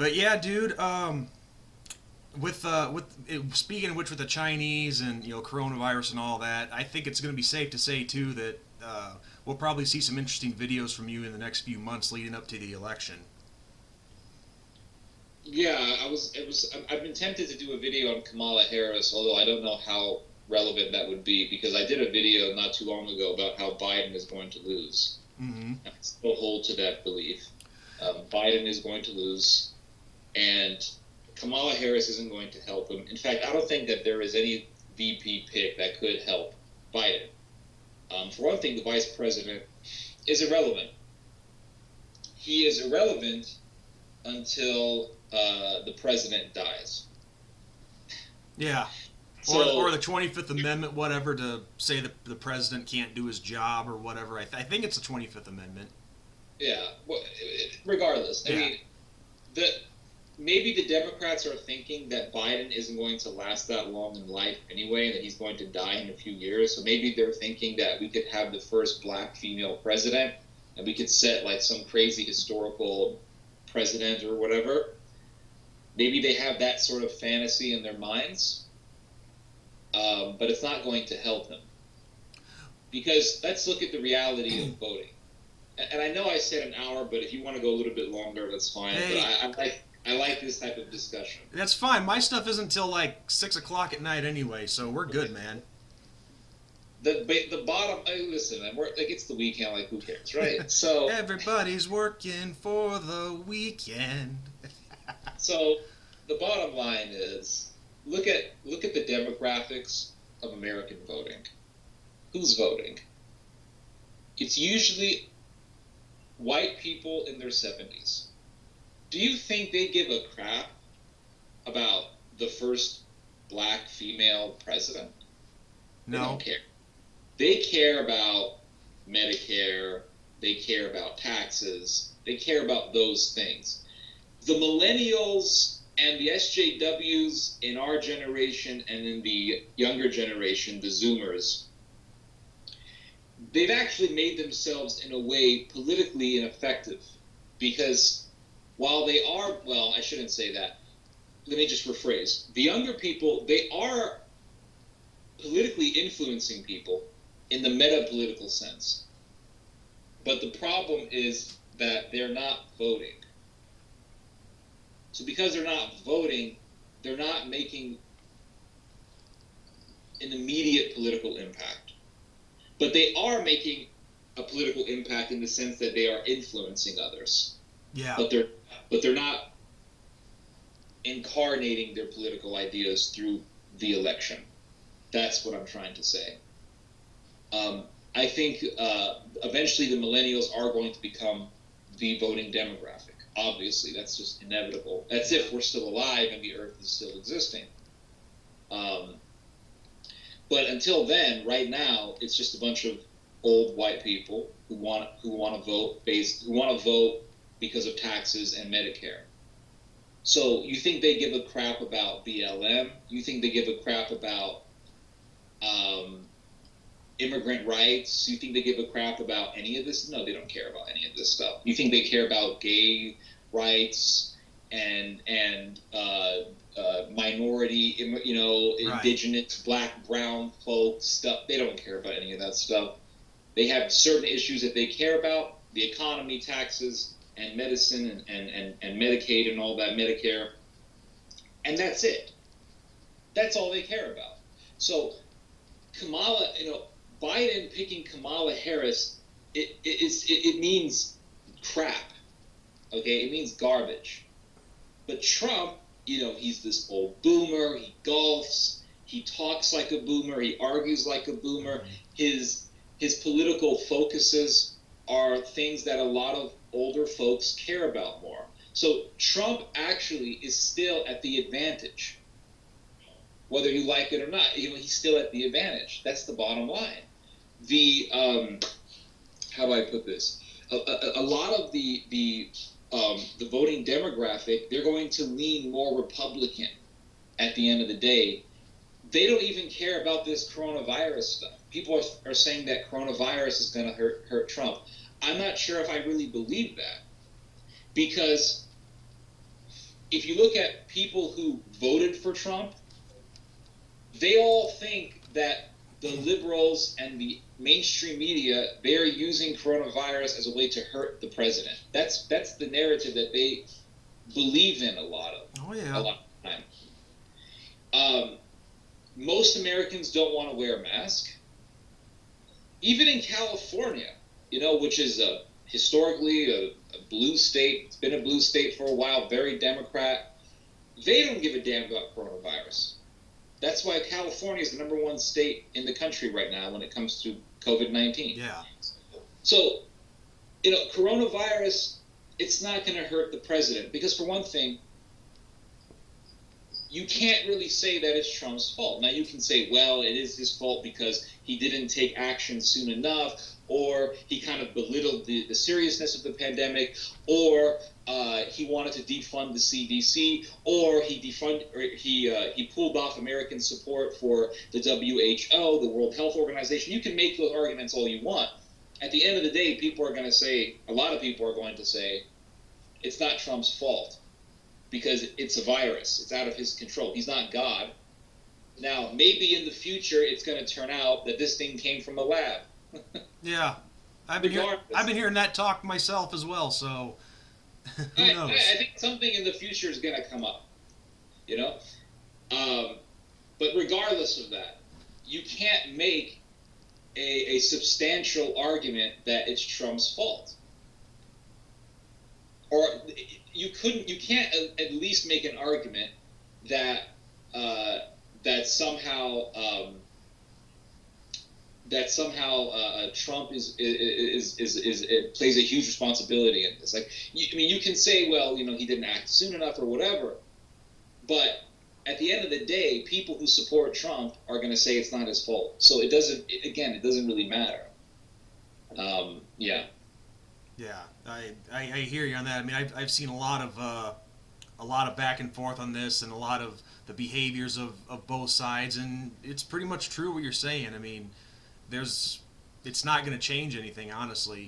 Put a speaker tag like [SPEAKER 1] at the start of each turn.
[SPEAKER 1] But yeah, dude. Speaking of which, with the Chinese and coronavirus and all that, I think it's going to be safe to say too that we'll probably see some interesting videos from you in the next few months leading up to the election.
[SPEAKER 2] Yeah, I've been tempted to do a video on Kamala Harris, although I don't know how relevant that would be because I did a video not too long ago about how Biden is going to lose.
[SPEAKER 1] Mm-hmm.
[SPEAKER 2] I still hold to that belief. Biden is going to lose, and Kamala Harris isn't going to help him. In fact, I don't think that there is any VP pick that could help Biden. For one thing, the vice president is irrelevant. He is irrelevant until the president dies.
[SPEAKER 1] Yeah.
[SPEAKER 2] So,
[SPEAKER 1] or the 25th Amendment, whatever, to say that the president can't do his job or whatever. I think it's the 25th Amendment.
[SPEAKER 2] yeah. Well, regardless,
[SPEAKER 1] Yeah.
[SPEAKER 2] I mean, the maybe the Democrats are thinking that Biden isn't going to last that long in life anyway, and that he's going to die in a few years. So maybe they're thinking that we could have the first black female president, and we could set like some crazy historical president or whatever. Maybe they have that sort of fantasy in their minds, but it's not going to help them. Because let's look at the reality of voting. And I know I said an hour, but if you want to go a little bit longer, that's fine.
[SPEAKER 1] Hey.
[SPEAKER 2] But I like this type of discussion.
[SPEAKER 1] That's fine. My stuff isn't till like 6 o'clock at night anyway, so we're good, man.
[SPEAKER 2] The bottom, listen, like it's the weekend, like who cares, right? So
[SPEAKER 1] Everybody's working for the weekend.
[SPEAKER 2] so the bottom line is look at the demographics of American voting. Who's voting? It's usually white people in their 70s. Do you think they give a crap about the first black female president? They
[SPEAKER 1] No.
[SPEAKER 2] don't care. They care about Medicare. They care about taxes. They care about those things. The millennials and the SJWs in our generation and in the younger generation, the Zoomers, they've actually made themselves in a way politically ineffective because while they are, well, I shouldn't say that. Let me just rephrase. The younger people, they are politically influencing people in the meta-political sense. But the problem is that they're not voting. So because they're not voting, they're not making an immediate political impact. But they are making a political impact in the sense that they are influencing others.
[SPEAKER 1] Yeah.
[SPEAKER 2] But they're not incarnating their political ideas through the election. That's what I'm trying to say. I think eventually the millennials are going to become the voting demographic. Obviously, that's just inevitable. That's if we're still alive and the Earth is still existing. But until then, right now, it's just a bunch of old white people who want to vote because of taxes and Medicare. So you think they give a crap about BLM? You think they give a crap about immigrant rights? You think they give a crap about any of this? No, they don't care about any of this stuff. You think they care about gay rights and minority, indigenous, black, brown folks stuff? They don't care about any of that stuff. They have certain issues that they care about: the economy, taxes, and medicine, and Medicaid, and all that, Medicare, and that's it. That's all they care about. So Kamala, Biden picking Kamala Harris, it means crap. Okay, it means garbage. But Trump, he's this old boomer. He golfs. He talks like a boomer. He argues like a boomer. His political focuses are things that a lot of older folks care about more. So Trump actually is still at the advantage. Whether you like it or not, he's still at the advantage. That's the bottom line. How do I put this? A lot of the voting demographic, they're going to lean more Republican at the end of the day. They don't even care about this coronavirus stuff. People are saying that coronavirus is going to hurt Trump. I'm not sure if I really believe that, because if you look at people who voted for Trump, they all think that the liberals and the mainstream media, they're using coronavirus as a way to hurt the president. That's the narrative that they believe in a lot of.
[SPEAKER 1] Oh yeah.
[SPEAKER 2] A lot of the time. Most Americans don't want to wear a mask. Even in California, which is historically a blue state, it's been a blue state for a while, very Democrat, they don't give a damn about coronavirus. That's why California is the #1 state in the country right now when it comes to COVID-19.
[SPEAKER 1] Yeah.
[SPEAKER 2] So, coronavirus, it's not going to hurt the president because, for one thing, you can't really say that it's Trump's fault. Now, you can say, well, it is his fault because he didn't take action soon enough, or he kind of belittled the seriousness of the pandemic, or he wanted to defund the CDC, or he pulled off American support for the WHO, the World Health Organization. You can make those arguments all you want. At the end of the day, a lot of people are going to say, it's not Trump's fault because it's a virus. It's out of his control. He's not God. Now, maybe in the future, it's going to turn out that this thing came from a lab.
[SPEAKER 1] Yeah. I've been hearing that talk myself as well, so who knows?
[SPEAKER 2] I think something in the future is going to come up, But regardless of that, you can't make a substantial argument that it's Trump's fault. Or you can't at least make an argument that that somehow Trump plays a huge responsibility in this. Like, you can say, well, he didn't act soon enough or whatever, but at the end of the day, people who support Trump are going to say it's not his fault. So it doesn't really matter. Yeah.
[SPEAKER 1] Yeah, I hear you on that. I mean, I've seen a lot of back and forth on this, and a lot of the behaviors of both sides, and it's pretty much true what you're saying. I mean, it's not going to change anything, honestly.